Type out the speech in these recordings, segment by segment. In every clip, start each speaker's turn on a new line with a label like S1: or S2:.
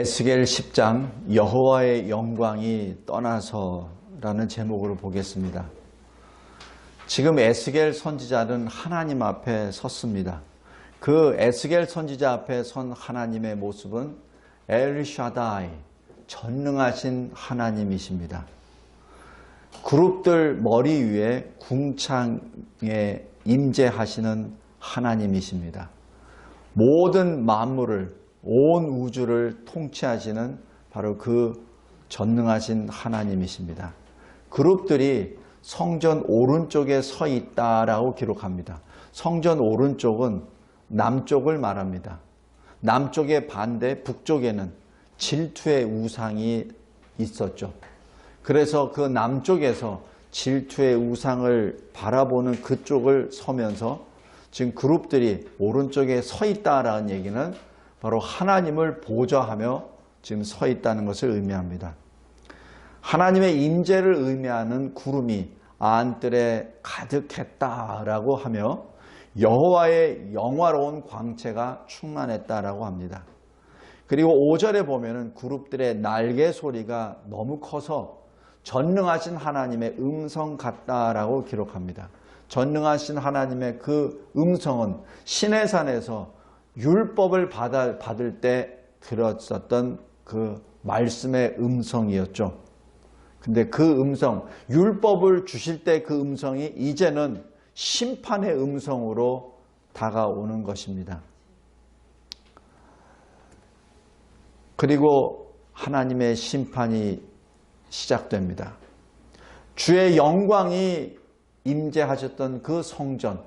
S1: 에스겔 10장 여호와의 영광이 떠나서라는 제목으로 보겠습니다. 지금 에스겔 선지자는 하나님 앞에 섰습니다. 그 에스겔 선지자 앞에 선 하나님의 모습은 엘샤다이, 전능하신 하나님이십니다. 그룹들 머리 위에 궁창에 임재하시는 하나님이십니다. 모든 만물을, 온 우주를 통치하시는 바로 그 전능하신 하나님이십니다. 그룹들이 성전 오른쪽에 서 있다라고 기록합니다. 성전 오른쪽은 남쪽을 말합니다. 남쪽의 반대 북쪽에는 질투의 우상이 있었죠. 그래서 그 남쪽에서 질투의 우상을 바라보는 그쪽을 서면서 지금 그룹들이 오른쪽에 서 있다라는 얘기는 바로 하나님을 보좌하며 지금 서 있다는 것을 의미합니다. 하나님의 임재를 의미하는 구름이 안뜰에 가득했다라고 하며 여호와의 영화로운 광채가 충만했다라고 합니다. 그리고 5절에 보면은 그룹들의 날개 소리가 너무 커서 전능하신 하나님의 음성 같다라고 기록합니다. 전능하신 하나님의 그 음성은 시내산에서 율법을 받을 때 들었었던 그 말씀의 음성이었죠. 근데 그 음성, 율법을 주실 때 그 음성이 이제는 심판의 음성으로 다가오는 것입니다. 그리고 하나님의 심판이 시작됩니다. 주의 영광이 임재하셨던 그 성전,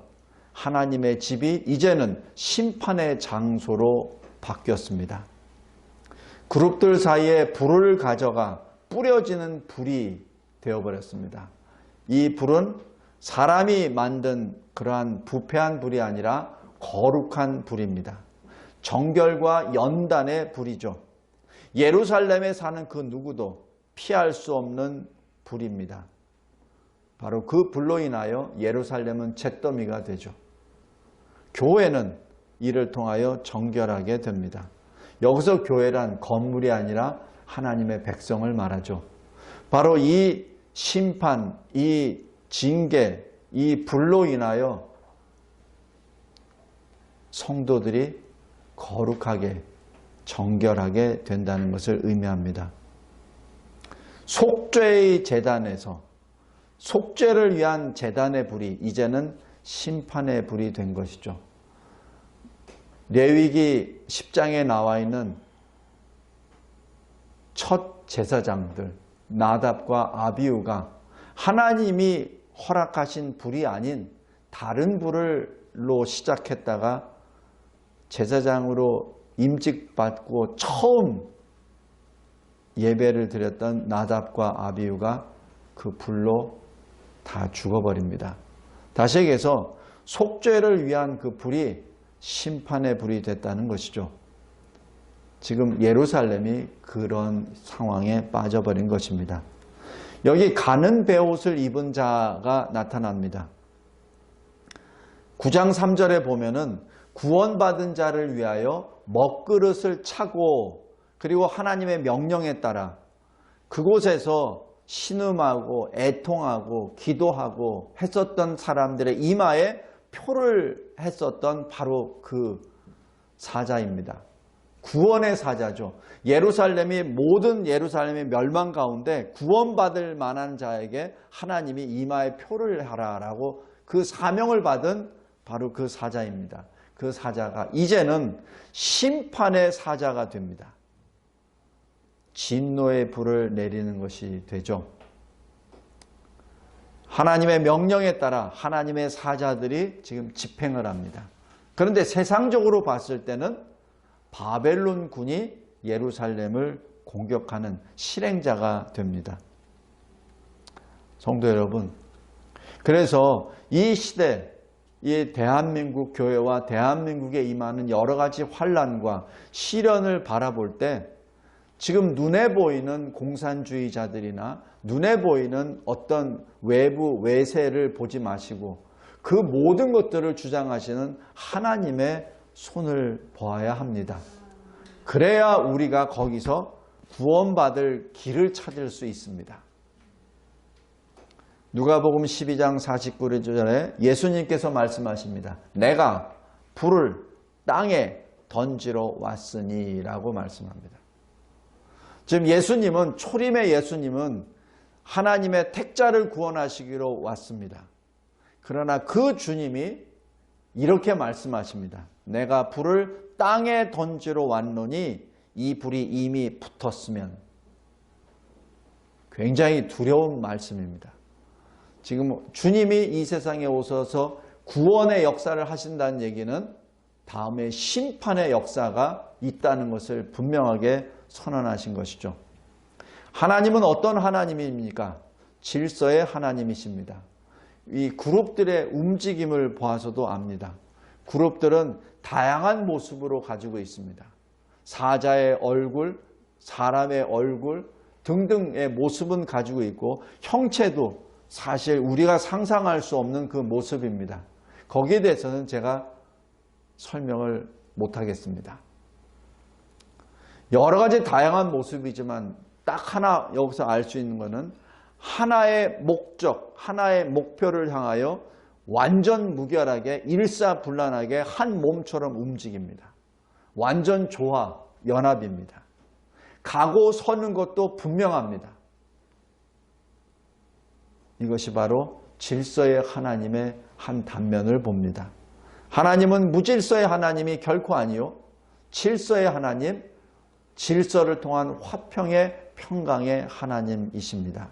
S1: 하나님의 집이 이제는 심판의 장소로 바뀌었습니다. 그룹들 사이에 불을 가져가 뿌려지는 불이 되어버렸습니다. 이 불은 사람이 만든 그러한 부패한 불이 아니라 거룩한 불입니다. 정결과 연단의 불이죠. 예루살렘에 사는 그 누구도 피할 수 없는 불입니다. 바로 그 불로 인하여 예루살렘은 잿더미가 되죠. 교회는 이를 통하여 정결하게 됩니다. 여기서 교회란 건물이 아니라 하나님의 백성을 말하죠. 바로 이 심판, 이 징계, 이 불로 인하여 성도들이 거룩하게, 정결하게 된다는 것을 의미합니다. 속죄의 제단에서 속죄를 위한 제단의 불이 이제는 심판의 불이 된 것이죠. 레위기 10장에 나와 있는 첫 제사장들 나답과 아비후가 하나님이 허락하신 불이 아닌 다른 불로 시작했다가 제사장으로 임직받고 처음 예배를 드렸던 나답과 아비후가 그 불로 다 죽어버립니다. 다시 얘기해서 속죄를 위한 그 불이 심판의 불이 됐다는 것이죠. 지금 예루살렘이 그런 상황에 빠져버린 것입니다. 여기 가는 베옷을 입은 자가 나타납니다. 9장 3절에 보면은 구원받은 자를 위하여 먹그릇을 차고 그리고 하나님의 명령에 따라 그곳에서 신음하고 애통하고 기도하고 했었던 사람들의 이마에 표를 했었던 바로 그 사자입니다. 구원의 사자죠. 모든 예루살렘의 멸망 가운데 구원받을 만한 자에게 하나님이 이마에 표를 하라라고 그 사명을 받은 바로 그 사자입니다. 그 사자가 이제는 심판의 사자가 됩니다. 진노의 불을 내리는 것이 되죠. 하나님의 명령에 따라 하나님의 사자들이 지금 집행을 합니다. 그런데 세상적으로 봤을 때는 바벨론 군이 예루살렘을 공격하는 실행자가 됩니다. 성도 여러분, 그래서 이 시대, 이 대한민국 교회와 대한민국에 임하는 여러 가지 환난과 시련을 바라볼 때 지금 눈에 보이는 공산주의자들이나 눈에 보이는 어떤 외부 외세를 보지 마시고 그 모든 것들을 주장하시는 하나님의 손을 보아야 합니다. 그래야 우리가 거기서 구원받을 길을 찾을 수 있습니다. 누가복음 12장 49절에 예수님께서 말씀하십니다. 내가 불을 땅에 던지러 왔으니 라고 말씀합니다. 지금 예수님은, 초림의 예수님은 하나님의 택자를 구원하시기로 왔습니다. 그러나 그 주님이 이렇게 말씀하십니다. 내가 불을 땅에 던지러 왔노니 이 불이 이미 붙었으면. 굉장히 두려운 말씀입니다. 지금 주님이 이 세상에 오셔서 구원의 역사를 하신다는 얘기는 다음에 심판의 역사가 있다는 것을 분명하게 선언하신 것이죠. 하나님은 어떤 하나님입니까? 질서의 하나님이십니다. 이 그룹들의 움직임을 보아서도 압니다. 그룹들은 다양한 모습으로 가지고 있습니다. 사자의 얼굴, 사람의 얼굴 등등의 모습은 가지고 있고 형체도 사실 우리가 상상할 수 없는 그 모습입니다. 거기에 대해서는 제가 설명을 못하겠습니다. 여러 가지 다양한 모습이지만 딱 하나 여기서 알 수 있는 것은 하나의 목적, 하나의 목표를 향하여 완전 무결하게 일사불란하게 한 몸처럼 움직입니다. 완전 조화, 연합입니다. 가고 서는 것도 분명합니다. 이것이 바로 질서의 하나님의 한 단면을 봅니다. 하나님은 무질서의 하나님이 결코 아니요, 질서의 하나님, 질서를 통한 화평의 평강의 하나님이십니다.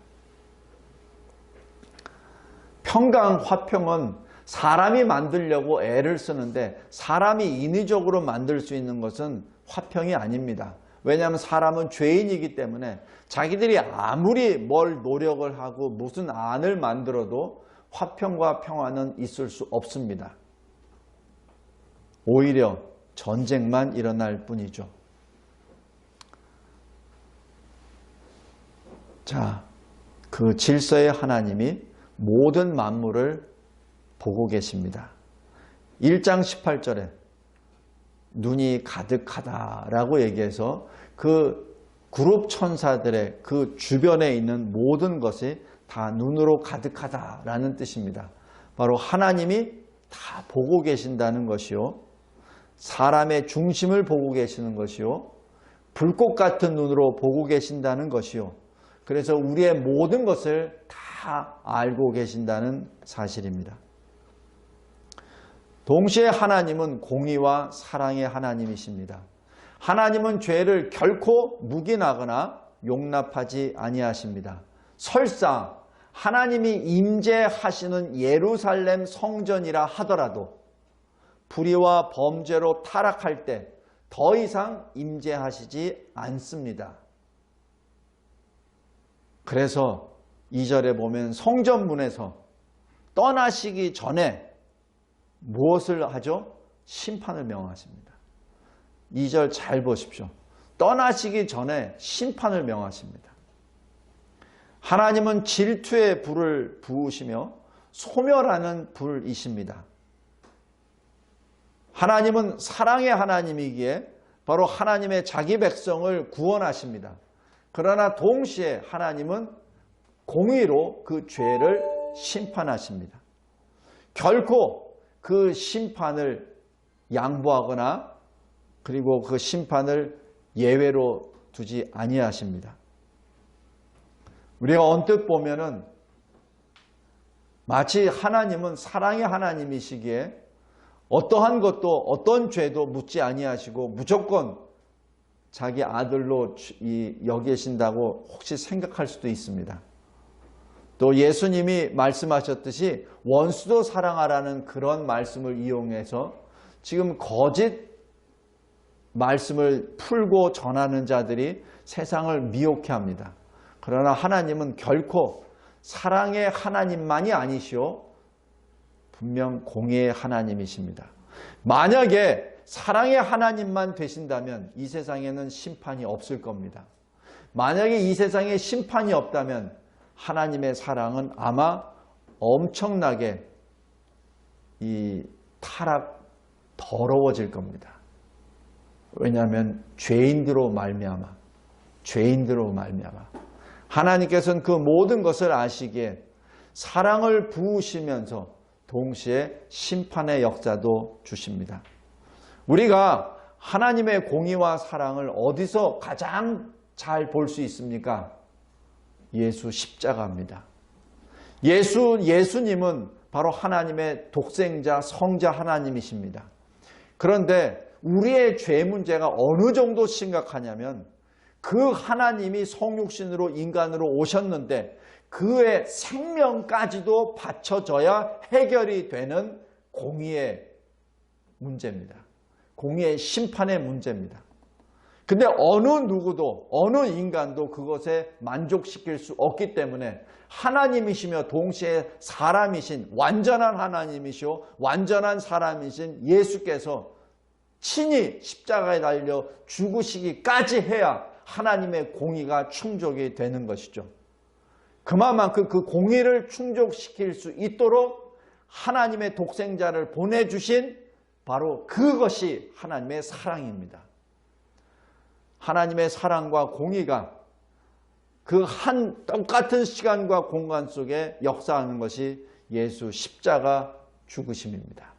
S1: 평강, 화평은 사람이 만들려고 애를 쓰는데 사람이 인위적으로 만들 수 있는 것은 화평이 아닙니다. 왜냐하면 사람은 죄인이기 때문에 자기들이 아무리 뭘 노력을 하고 무슨 안을 만들어도 화평과 평화는 있을 수 없습니다. 오히려 전쟁만 일어날 뿐이죠. 자, 그 질서의 하나님이 모든 만물을 보고 계십니다. 1장 18절에 눈이 가득하다라고 얘기해서 그 그룹 천사들의 그 주변에 있는 모든 것이 다 눈으로 가득하다라는 뜻입니다. 바로 하나님이 다 보고 계신다는 것이요, 사람의 중심을 보고 계시는 것이요, 불꽃 같은 눈으로 보고 계신다는 것이요, 그래서 우리의 모든 것을 다 알고 계신다는 사실입니다. 동시에 하나님은 공의와 사랑의 하나님이십니다. 하나님은 죄를 결코 묵인하거나 용납하지 아니하십니다. 설사 하나님이 임재하시는 예루살렘 성전이라 하더라도 불의와 범죄로 타락할 때 더 이상 임재하시지 않습니다. 그래서 2절에 보면 성전문에서 떠나시기 전에 무엇을 하죠? 심판을 명하십니다. 2절 잘 보십시오. 떠나시기 전에 심판을 명하십니다. 하나님은 질투의 불을 부으시며 소멸하는 불이십니다. 하나님은 사랑의 하나님이기에 바로 하나님의 자기 백성을 구원하십니다. 그러나 동시에 하나님은 공의로 그 죄를 심판하십니다. 결코 그 심판을 양보하거나 그리고 그 심판을 예외로 두지 아니하십니다. 우리가 언뜻 보면은 마치 하나님은 사랑의 하나님이시기에 어떠한 것도 어떤 죄도 묻지 아니하시고 무조건 자기 아들로 여기신다고 혹시 생각할 수도 있습니다. 또 예수님이 말씀하셨듯이 원수도 사랑하라는 그런 말씀을 이용해서 지금 거짓 말씀을 풀고 전하는 자들이 세상을 미혹해 합니다. 그러나 하나님은 결코 사랑의 하나님만이 아니시오, 분명 공의의 하나님이십니다. 만약에 사랑의 하나님만 되신다면 이 세상에는 심판이 없을 겁니다. 만약에 이 세상에 심판이 없다면 하나님의 사랑은 아마 엄청나게 더러워질 겁니다. 왜냐하면 죄인들로 말미암아 하나님께서는 그 모든 것을 아시기에 사랑을 부으시면서 동시에 심판의 역사도 주십니다. 우리가 하나님의 공의와 사랑을 어디서 가장 잘 볼 수 있습니까? 예수 십자가입니다. 예수님은 바로 하나님의 독생자 성자 하나님이십니다. 그런데 우리의 죄 문제가 어느 정도 심각하냐면 그 하나님이 성육신으로 인간으로 오셨는데 그의 생명까지도 바쳐져야 해결이 되는 공의의 문제입니다. 공의의 심판의 문제입니다. 근데 어느 누구도 어느 인간도 그것에 만족시킬 수 없기 때문에 하나님이시며 동시에 사람이신 완전한 하나님이시오 완전한 사람이신 예수께서 친히 십자가에 달려 죽으시기까지 해야 하나님의 공의가 충족이 되는 것이죠. 그만큼 그 공의를 충족시킬 수 있도록 하나님의 독생자를 보내주신 바로 그것이 하나님의 사랑입니다. 하나님의 사랑과 공의가 그 한 똑같은 시간과 공간 속에 역사하는 것이 예수 십자가 죽으심입니다.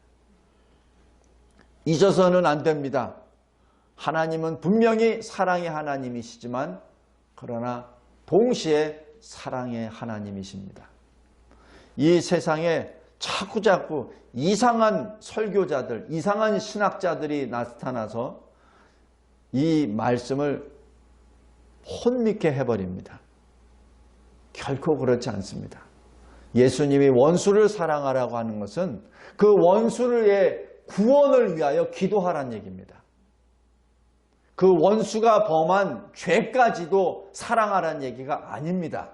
S1: 잊어서는 안 됩니다. 하나님은 분명히 사랑의 하나님이시지만 그러나 동시에 사랑의 하나님이십니다. 이 세상에 자꾸자꾸 이상한 설교자들, 이상한 신학자들이 나타나서 이 말씀을 혼미케 해버립니다. 결코 그렇지 않습니다. 예수님이 원수를 사랑하라고 하는 것은 그 원수의 구원을 위하여 기도하라는 얘기입니다. 그 원수가 범한 죄까지도 사랑하라는 얘기가 아닙니다.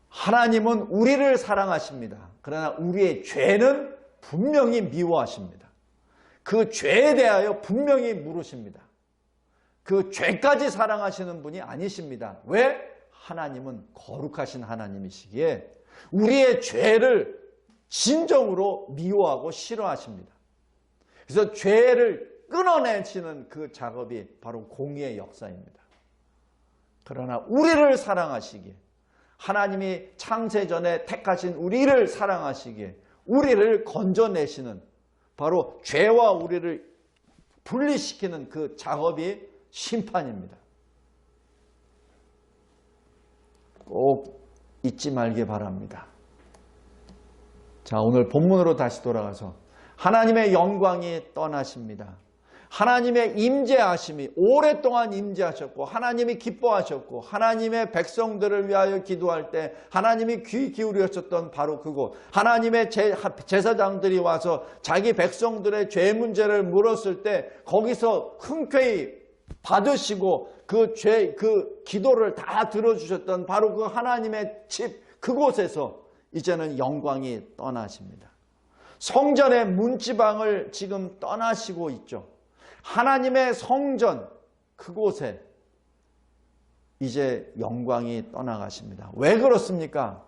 S1: 하나님은 우리를 사랑하십니다. 그러나 우리의 죄는 분명히 미워하십니다. 그 죄에 대하여 분명히 물으십니다. 그 죄까지 사랑하시는 분이 아니십니다. 왜? 하나님은 거룩하신 하나님이시기에 우리의 죄를 진정으로 미워하고 싫어하십니다. 그래서 죄를 끊어내시는 그 작업이 바로 공의의 역사입니다. 그러나 우리를 사랑하시기에 하나님이 창세전에 택하신 우리를 사랑하시기에 우리를 건져내시는 바로 죄와 우리를 분리시키는 그 작업이 심판입니다. 꼭 잊지 말기 바랍니다. 자, 오늘 본문으로 다시 돌아가서 하나님의 영광이 떠나십니다. 하나님의 임재하심이 오랫동안 임재하셨고 하나님이 기뻐하셨고 하나님의 백성들을 위하여 기도할 때 하나님이 귀 기울이셨던 바로 그곳, 하나님의 제사장들이 와서 자기 백성들의 죄 문제를 물었을 때 거기서 흔쾌히 받으시고 그 기도를 다 들어주셨던 바로 그 하나님의 집 그곳에서 이제는 영광이 떠나십니다. 성전의 문지방을 지금 떠나시고 있죠. 하나님의 성전 그곳에 이제 영광이 떠나가십니다. 왜 그렇습니까?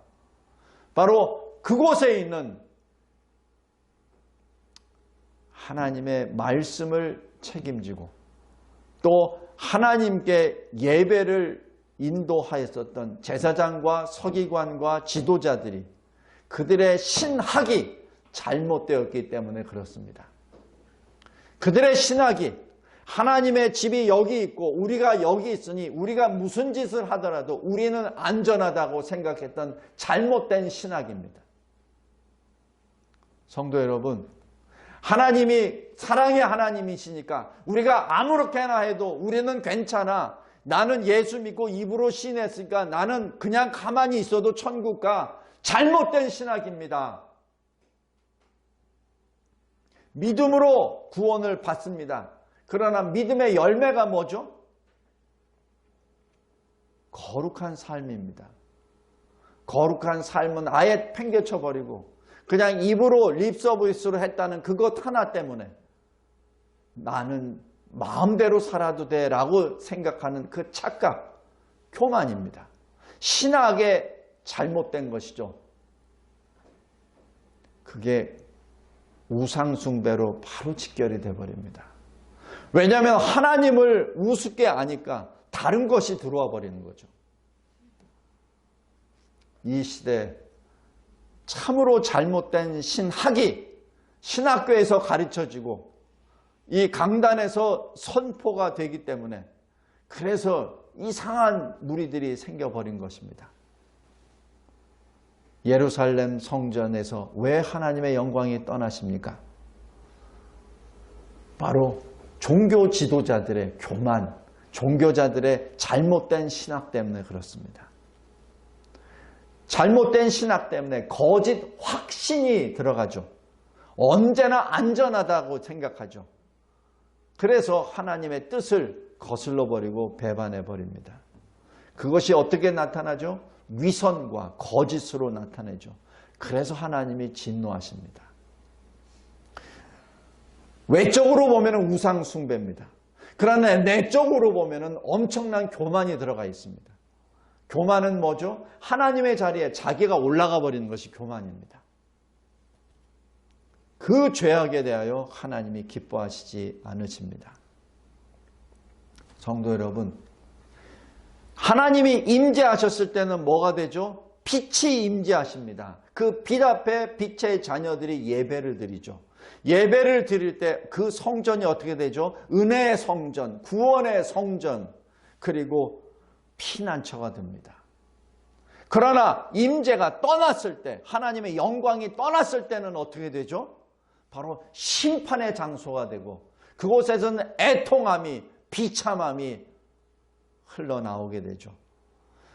S1: 바로 그곳에 있는 하나님의 말씀을 책임지고 또 하나님께 예배를 인도하였었던 제사장과 서기관과 지도자들이 그들의 신학이 잘못되었기 때문에 그렇습니다. 그들의 신학이 하나님의 집이 여기 있고 우리가 여기 있으니 우리가 무슨 짓을 하더라도 우리는 안전하다고 생각했던 잘못된 신학입니다. 성도 여러분, 하나님이 사랑의 하나님이시니까 우리가 아무렇게나 해도 우리는 괜찮아. 나는 예수 믿고 입으로 시인했으니까 나는 그냥 가만히 있어도 천국 가. 잘못된 신학입니다. 믿음으로 구원을 받습니다. 그러나 믿음의 열매가 뭐죠? 거룩한 삶입니다. 거룩한 삶은 아예 팽개쳐버리고 그냥 입으로 립서비스로 했다는 그것 하나 때문에 나는 마음대로 살아도 돼 라고 생각하는 그 착각, 교만입니다. 신학의 잘못된 것이죠. 그게 우상숭배로 바로 직결이 되어버립니다. 왜냐하면 하나님을 우습게 아니까 다른 것이 들어와 버리는 거죠. 이 시대 참으로 잘못된 신학이 신학교에서 가르쳐지고 이 강단에서 선포가 되기 때문에 그래서 이상한 무리들이 생겨버린 것입니다. 예루살렘 성전에서 왜 하나님의 영광이 떠나십니까? 바로 종교 지도자들의 교만, 종교자들의 잘못된 신학 때문에 그렇습니다. 잘못된 신학 때문에 거짓 확신이 들어가죠. 언제나 안전하다고 생각하죠. 그래서 하나님의 뜻을 거슬러 버리고 배반해 버립니다. 그것이 어떻게 나타나죠? 위선과 거짓으로 나타내죠. 그래서 하나님이 진노하십니다. 외적으로 보면 우상 숭배입니다. 그러나 내적으로 보면 엄청난 교만이 들어가 있습니다. 교만은 뭐죠? 하나님의 자리에 자기가 올라가 버리는 것이 교만입니다. 그 죄악에 대하여 하나님이 기뻐하시지 않으십니다. 성도 여러분, 하나님이 임재하셨을 때는 뭐가 되죠? 빛이 임재하십니다. 그 빛 앞에 빛의 자녀들이 예배를 드리죠. 예배를 드릴 때 그 성전이 어떻게 되죠? 은혜의 성전, 구원의 성전, 그리고 피난처가 됩니다. 그러나 임재가 떠났을 때, 하나님의 영광이 떠났을 때는 어떻게 되죠? 바로 심판의 장소가 되고 그곳에서는 애통함이, 비참함이 흘러나오게 되죠.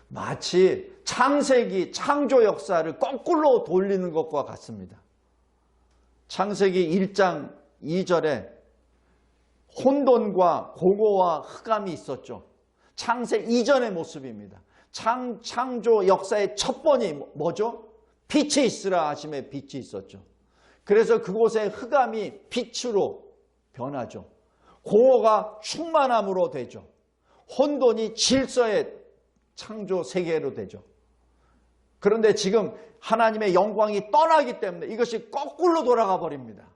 S1: 마치 창세기 창조 역사를 거꾸로 돌리는 것과 같습니다. 창세기 1장 2절에 혼돈과 공허와 흑암이 있었죠. 창세 이전의 모습입니다. 창조 역사의 첫 번이 뭐죠? 빛이 있으라 하심에 빛이 있었죠. 그래서 그곳의 흑암이 빛으로 변하죠. 공허가 충만함으로 되죠. 혼돈이 질서의 창조 세계로 되죠. 그런데 지금 하나님의 영광이 떠나기 때문에 이것이 거꾸로 돌아가 버립니다.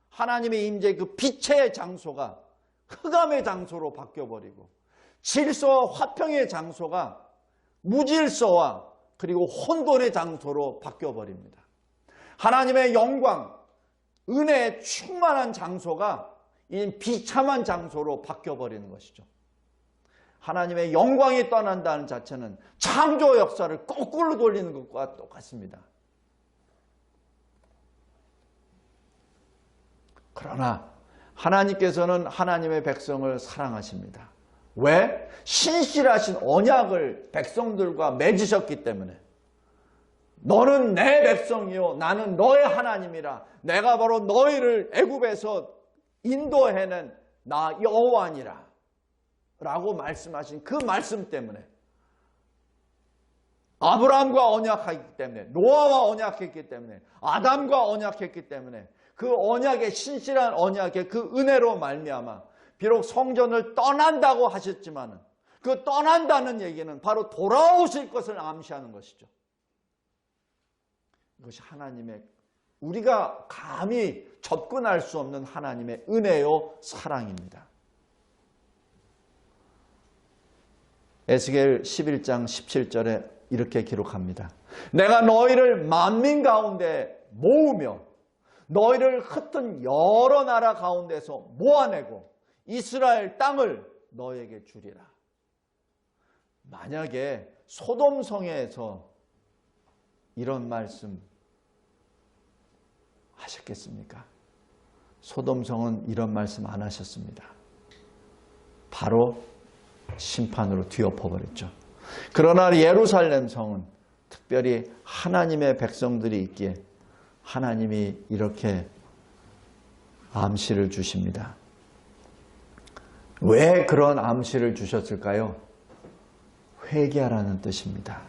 S1: 하나님의 임재 그 빛의 장소가 흑암의 장소로 바뀌어버리고 질서와 화평의 장소가 무질서와 그리고 혼돈의 장소로 바뀌어버립니다. 하나님의 영광, 은혜의 충만한 장소가 이 비참한 장소로 바뀌어버리는 것이죠. 하나님의 영광이 떠난다는 자체는 창조 역사를 거꾸로 돌리는 것과 똑같습니다. 그러나 하나님께서는 하나님의 백성을 사랑하십니다. 왜? 신실하신 언약을 백성들과 맺으셨기 때문에. 너는 내 백성이요 나는 너의 하나님이라. 내가 바로 너희를 애굽에서 인도해낸 나 여호와니라 라고 말씀하신 그 말씀 때문에, 아브라함과 언약했기 때문에, 노아와 언약했기 때문에, 아담과 언약했기 때문에, 그 언약의 신실한 언약의 그 은혜로 말미암아 비록 성전을 떠난다고 하셨지만 그 떠난다는 얘기는 바로 돌아오실 것을 암시하는 것이죠. 이것이 하나님의, 우리가 감히 접근할 수 없는 하나님의 은혜요 사랑입니다. 에스겔 11장 17절에 이렇게 기록합니다. 내가 너희를 만민 가운데 모으며 너희를 흩은 여러 나라 가운데서 모아내고 이스라엘 땅을 너에게 주리라. 만약에 소돔성에서 이런 말씀 하셨겠습니까? 소돔성은 이런 말씀 안 하셨습니다. 바로 심판으로 뒤엎어버렸죠. 그러나 예루살렘 성은 특별히 하나님의 백성들이 있기에 하나님이 이렇게 암시를 주십니다. 왜 그런 암시를 주셨을까요? 회개하라는 뜻입니다.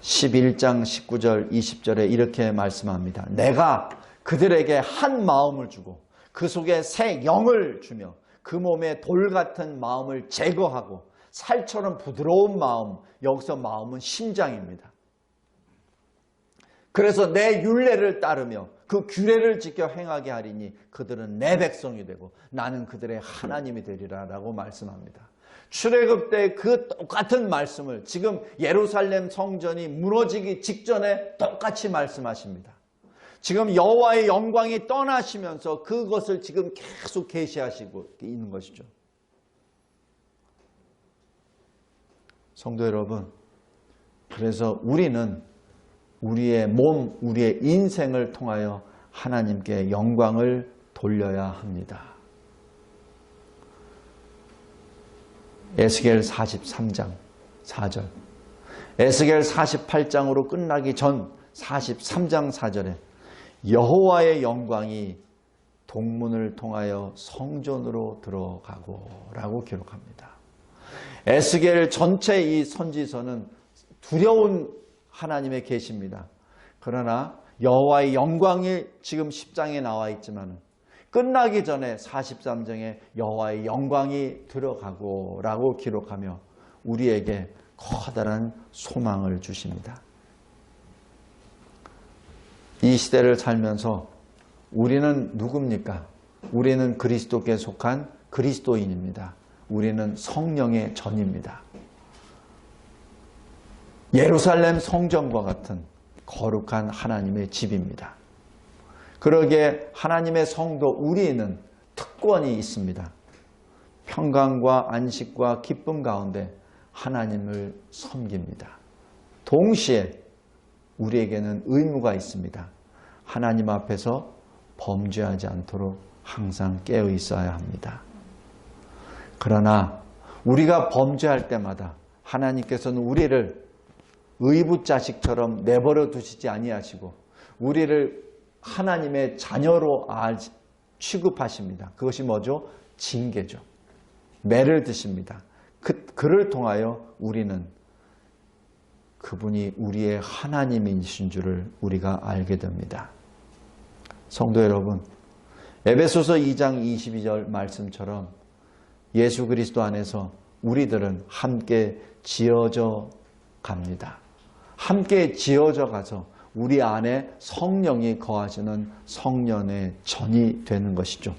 S1: 11장 19절 20절에 이렇게 말씀합니다. 내가 그들에게 한 마음을 주고 그 속에 새 영을 주며 그 몸에 돌 같은 마음을 제거하고 살처럼 부드러운 마음, 여기서 마음은 심장입니다. 그래서 내 율례를 따르며 그 규례를 지켜 행하게 하리니 그들은 내 백성이 되고 나는 그들의 하나님이 되리라 라고 말씀합니다. 출애굽 때 그 똑같은 말씀을 지금 예루살렘 성전이 무너지기 직전에 똑같이 말씀하십니다. 지금 여호와의 영광이 떠나시면서 그것을 지금 계속 계시하시고 있는 것이죠. 성도 여러분, 그래서 우리는 우리의 몸, 우리의 인생을 통하여 하나님께 영광을 돌려야 합니다. 에스겔 43장 4절, 에스겔 48장으로 끝나기 전 43장 4절에 여호와의 영광이 동문을 통하여 성전으로 들어가고 라고 기록합니다. 에스겔 전체 이 선지서는 두려운 하나님의 계시입니다. 그러나 여호와의 영광이 지금 10장에 나와 있지만 끝나기 전에 43장에 여호와의 영광이 들어가고 라고 기록하며 우리에게 커다란 소망을 주십니다. 이 시대를 살면서 우리는 누굽니까? 우리는 그리스도께 속한 그리스도인입니다. 우리는 성령의 전입니다. 예루살렘 성전과 같은 거룩한 하나님의 집입니다. 그러기에 하나님의 성도 우리는 특권이 있습니다. 평강과 안식과 기쁨 가운데 하나님을 섬깁니다. 동시에 우리에게는 의무가 있습니다. 하나님 앞에서 범죄하지 않도록 항상 깨어 있어야 합니다. 그러나 우리가 범죄할 때마다 하나님께서는 우리를 의붓자식처럼 내버려 두시지 아니하시고 우리를 하나님의 자녀로 취급하십니다. 그것이 뭐죠? 징계죠. 매를 드십니다. 그를 통하여 우리는 그분이 우리의 하나님이신 줄을 우리가 알게 됩니다. 성도 여러분, 에베소서 2장 22절 말씀처럼 예수 그리스도 안에서 우리들은 함께 지어져 갑니다. 함께 지어져 가서 우리 안에 성령이 거하시는 성년의 전이 되는 것이죠.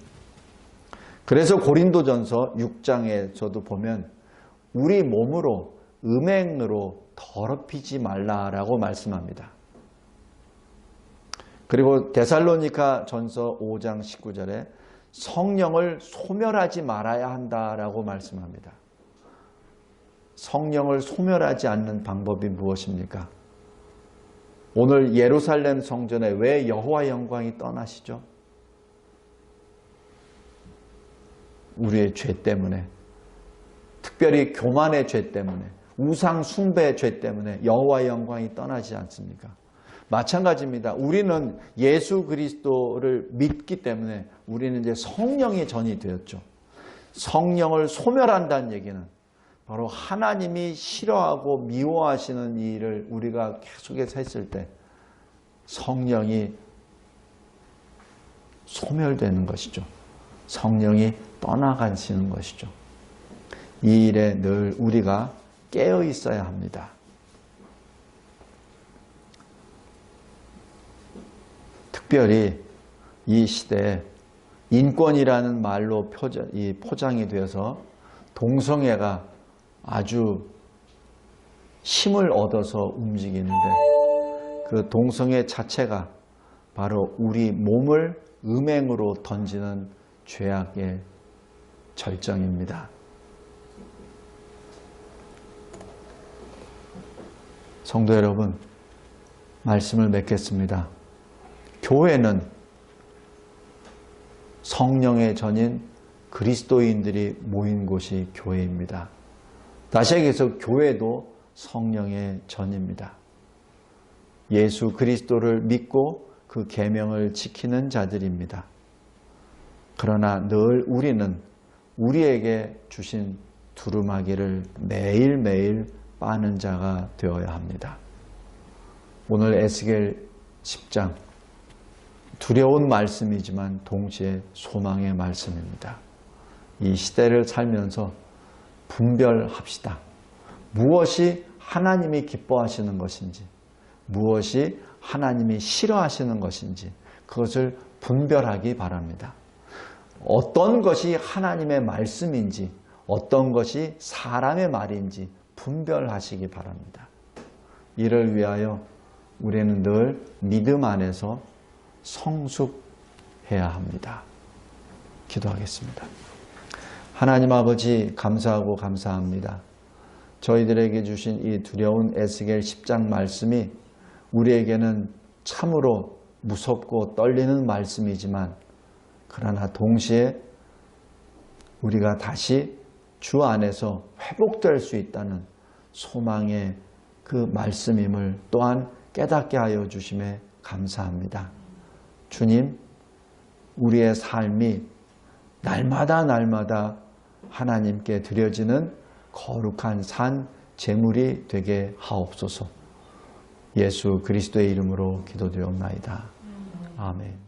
S1: 그래서 고린도전서 6장에서도 보면 우리 몸으로 음행으로 더럽히지 말라라고 말씀합니다. 그리고 데살로니가 전서 5장 19절에 성령을 소멸하지 말아야 한다라고 말씀합니다. 성령을 소멸하지 않는 방법이 무엇입니까? 오늘 예루살렘 성전에 왜 여호와 영광이 떠나시죠? 우리의 죄 때문에, 특별히 교만의 죄 때문에, 우상 숭배의 죄 때문에 여호와의 영광이 떠나지 않습니까? 마찬가지입니다. 우리는 예수 그리스도를 믿기 때문에 우리는 이제 성령의 전이 되었죠. 성령을 소멸한다는 얘기는 바로 하나님이 싫어하고 미워하시는 일을 우리가 계속해서 했을 때 성령이 소멸되는 것이죠. 성령이 떠나가시는 것이죠. 이 일에 늘 우리가 깨어 있어야 합니다. 특별히 이 시대에 인권이라는 말로 포장이 되어서 동성애가 아주 힘을 얻어서 움직이는데 그 동성애 자체가 바로 우리 몸을 음행으로 던지는 죄악의 절정입니다. 성도 여러분, 말씀을 맺겠습니다. 교회는 성령의 전인 그리스도인들이 모인 곳이 교회입니다. 다시 얘기해서 교회도 성령의 전입니다. 예수 그리스도를 믿고 그 계명을 지키는 자들입니다. 그러나 늘 우리는 우리에게 주신 두루마기를 매일매일 빠는 자가 되어야 합니다. 오늘 에스겔 10장 두려운 말씀이지만 동시에 소망의 말씀입니다. 이 시대를 살면서 분별합시다. 무엇이 하나님이 기뻐하시는 것인지, 무엇이 하나님이 싫어하시는 것인지 그것을 분별하기 바랍니다. 어떤 것이 하나님의 말씀인지 어떤 것이 사람의 말인지 분별하시기 바랍니다. 이를 위하여 우리는 늘 믿음 안에서 성숙해야 합니다. 기도하겠습니다. 하나님 아버지 감사하고 감사합니다. 저희들에게 주신 이 두려운 에스겔 10장 말씀이 우리에게는 참으로 무섭고 떨리는 말씀이지만 그러나 동시에 우리가 다시 주 안에서 회복될 수 있다는 소망의 그 말씀임을 또한 깨닫게 하여 주심에 감사합니다. 주님, 우리의 삶이 날마다 하나님께 드려지는 거룩한 산 제물이 되게 하옵소서. 예수 그리스도의 이름으로 기도드리옵나이다. 아멘.